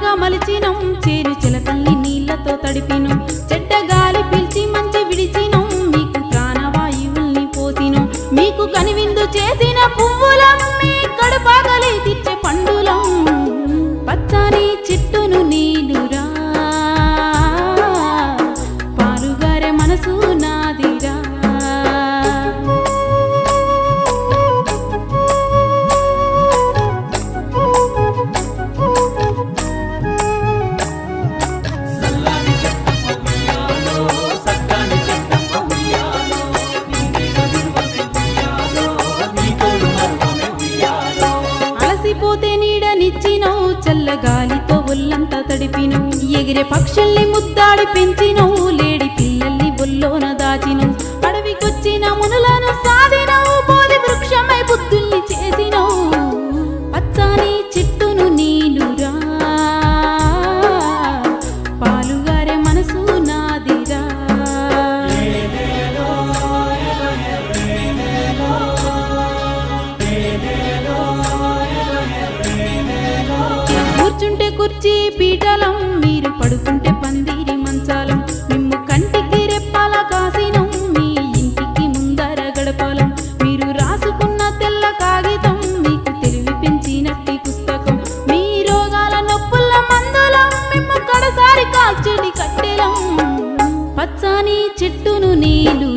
పంటగా మలిచినం చేను చిలకల్ని నీళ్లతో తడిపినం చెడ్డ గాలి పీల్చి మంచి విడిచినం మీకు ప్రాణవాయువుల్ని పోసినం మీకు కనివిందు చేసిన పువ్వులం మీ కడుపాగలి తీర్చే పండులం పచ్చని చెట్టును నీనురా పాలుగారే మనసు నాదిరా అలసిపోతే నీడనిచ్చినవు చల్లగాలితో ఒళ్ళంతా తడిపినవు ఎగిరే పక్షుల్ని ముద్దాడి పెంచినవు లేడి పిల్లల్ని ఒల్లోన దాచినవు అడవికొచ్చిన మునులను సాధినవు బోధి వృక్షమై బుద్ధుల్ని చేసినవు పచ్చని చెట్టును నీనురా పాలుగారే మనసు నాదిరా కూర్చుంటే కుర్చీ పీఠలం మీరు పడుకుంటే పందిరి మంచాలం మిమ్ము కంటికి రెప్పాల కాసినం మీ ఇంటికి ముందర గడపాలం మీరు రాసుకున్న తెల్ల కాగితం మీకు తెలివి పెంచినట్టి పుస్తకం మీ రోగాల నొప్పుల మందులం మిమ్ము కడసారి కాల్చెడి కట్టెలం పచ్చని చెట్టును నీలు